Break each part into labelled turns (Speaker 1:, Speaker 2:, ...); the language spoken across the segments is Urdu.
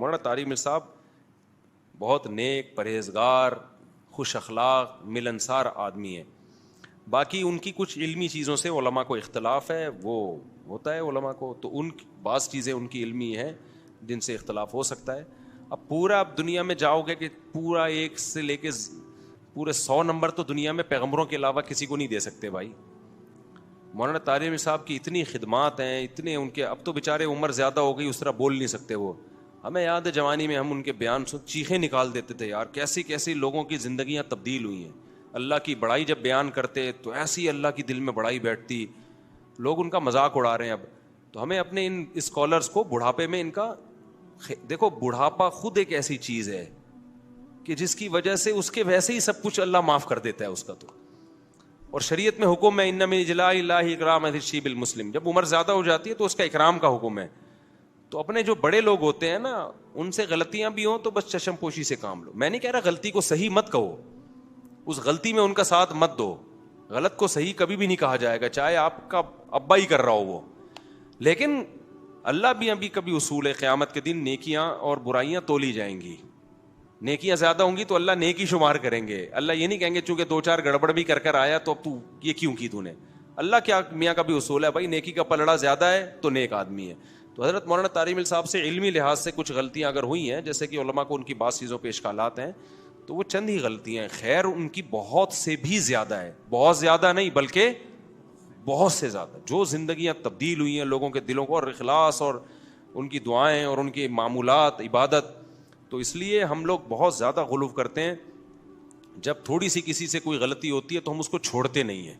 Speaker 1: مولانا طارق میر صاحب بہت نیک، پرہیزگار، خوش اخلاق، ملنسار آدمی ہیں. باقی ان کی کچھ علمی چیزوں سے علماء کو اختلاف ہے، وہ ہوتا ہے علماء کو، تو ان بعض چیزیں ان کی علمی ہیں جن سے اختلاف ہو سکتا ہے. اب پورا دنیا میں جاؤ گے کہ پورا ایک سے لے کے پورے 100 نمبر تو دنیا میں پیغمبروں کے علاوہ کسی کو نہیں دے سکتے بھائی. مولانا طارق میر صاحب کی اتنی خدمات ہیں، اتنے ان کے، اب تو بیچارے عمر زیادہ ہو گئی، اس طرح بول نہیں سکتے وہ. ہمیں یاد ہے جوانی میں ہم ان کے بیان سن چیخیں نکال دیتے تھے، یار کیسی کیسی لوگوں کی زندگیاں تبدیل ہوئی ہیں. اللہ کی بڑائی جب بیان کرتے تو ایسی اللہ کی دل میں بڑائی بیٹھتی. لوگ ان کا مذاق اڑا رہے ہیں اب. تو ہمیں اپنے ان اسکالرس کو بڑھاپے میں ان کا دیکھو، بڑھاپا خود ایک ایسی چیز ہے کہ جس کی وجہ سے اس کے ویسے ہی سب کچھ اللہ معاف کر دیتا ہے اس کا. تو اور شریعت میں حکم ہے ان من اجلاء اللہ اکرام الشیب المسلم، جب عمر زیادہ ہو جاتی ہے تو اس کا اکرام کا حکم ہے. تو اپنے جو بڑے لوگ ہوتے ہیں نا، ان سے غلطیاں بھی ہوں تو بس چشم پوشی سے کام لو. میں نہیں کہہ رہا غلطی کو صحیح مت کہو، اس غلطی میں ان کا ساتھ مت دو. غلط کو صحیح کبھی بھی نہیں کہا جائے گا، چاہے آپ کا ابا ہی کر رہا ہو وہ. لیکن اللہ بھی ابھی کبھی اصول ہے، قیامت کے دن نیکیاں اور برائیاں تولی جائیں گی. نیکیاں زیادہ ہوں گی تو اللہ نیکی شمار کریں گے. اللہ یہ نہیں کہیں گے چونکہ 2-4 گڑبڑ بھی کر آیا تو اب تو یہ کیوں کی تو نے. اللہ کیا میاں کا بھی اصول ہے بھائی، نیکی کا پلڑا زیادہ ہے تو نیک آدمی ہے. تو حضرت مولانا طارق میر صاحب سے علمی لحاظ سے کچھ غلطیاں اگر ہوئی ہیں، جیسے کہ علماء کو ان کی بعض چیزوں پہ اشکالات ہیں، تو وہ چند ہی غلطیاں ہیں. خیر ان کی بہت سے بھی زیادہ ہے، بہت زیادہ نہیں بلکہ بہت سے زیادہ، جو زندگیاں تبدیل ہوئی ہیں لوگوں کے دلوں کو، اور اخلاص اور ان کی دعائیں اور ان کے معمولات، عبادت. تو اس لیے ہم لوگ بہت زیادہ غلو کرتے ہیں. جب تھوڑی سی کسی سے کوئی غلطی ہوتی ہے تو ہم اس کو چھوڑتے نہیں ہیں.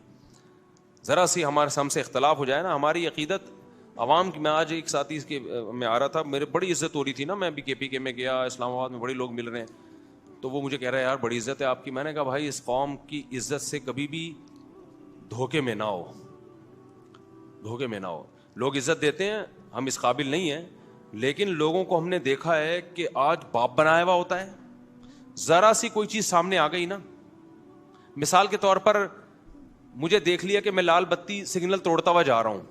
Speaker 1: ذرا سی ہم سے اختلاف ہو جائے نا، ہماری عقیدت عوام کی. میں آج ایک ساتھی کے میں آ رہا تھا، میرے بڑی عزت ہو رہی تھی نا، میں ابھی KPK میں گیا، اسلام آباد میں بڑے لوگ مل رہے ہیں، تو وہ مجھے کہہ رہا ہے یار بڑی عزت ہے آپ کی. میں نے کہا بھائی اس قوم کی عزت سے کبھی بھی دھوکے میں نہ ہو، دھوکے میں نہ ہو. لوگ عزت دیتے ہیں، ہم اس قابل نہیں ہیں، لیکن لوگوں کو ہم نے دیکھا ہے کہ آج باپ بنایا ہوا ہوتا ہے. ذرا سی کوئی چیز سامنے آ گئی نا، مثال کے طور پر مجھے دیکھ لیا کہ میں لال بتی سگنل توڑتا ہوا جا رہا ہوں،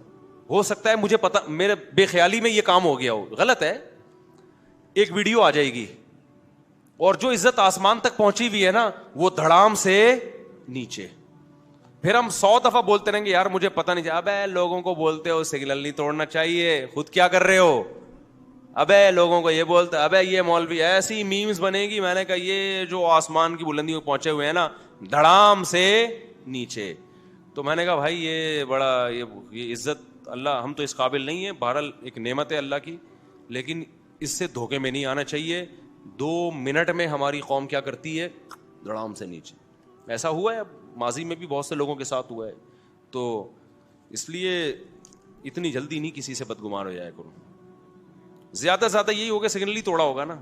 Speaker 1: ہو سکتا ہے مجھے پتا، میرے بے خیالی میں یہ کام ہو گیا ہو، غلط ہے. ایک ویڈیو آ جائے گی اور جو عزت آسمان تک پہنچی ہوئی ہے نا وہ دھڑام سے نیچے. پھر ہم 100 دفعہ بولتے رہیں گے یار مجھے پتا نہیں. ابے لوگوں کو بولتے ہو سگنل نہیں توڑنا چاہیے، خود کیا کر رہے ہو؟ ابے لوگوں کو یہ بولتے، ابے یہ مولوی، ایسی میمز بنے گی. میں نے کہا یہ جو آسمان کی بلندی میں پہنچے ہوئے ہیں نا، دھڑام سے نیچے. تو میں نے کہا بھائی یہ بڑا یہ عزت اللہ، ہم تو اس قابل نہیں ہیں. بہرحال ایک نعمت ہے اللہ کی، لیکن اس سے دھوکے میں نہیں آنا چاہیے. 2 منٹ میں ہماری قوم کیا کرتی ہے؟ دھڑام سے نیچے. ایسا ہوا ہے ماضی میں بھی بہت سے لوگوں کے ساتھ ہوا ہے. تو اس لیے اتنی جلدی نہیں کسی سے بدگمان ہو جائے کرو. زیادہ زیادہ یہی ہوگا سگنل ہی توڑا ہوگا نا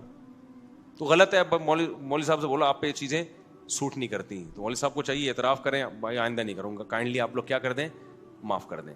Speaker 1: تو غلط ہے. مولوی صاحب سے بولو آپ پہ یہ چیزیں سوٹ نہیں کرتی، تو مولوی صاحب کو چاہیے اعتراف کریں بھائی آئندہ نہیں کروں گا، کائنڈلی آپ لوگ کیا کر دیں، معاف کر دیں.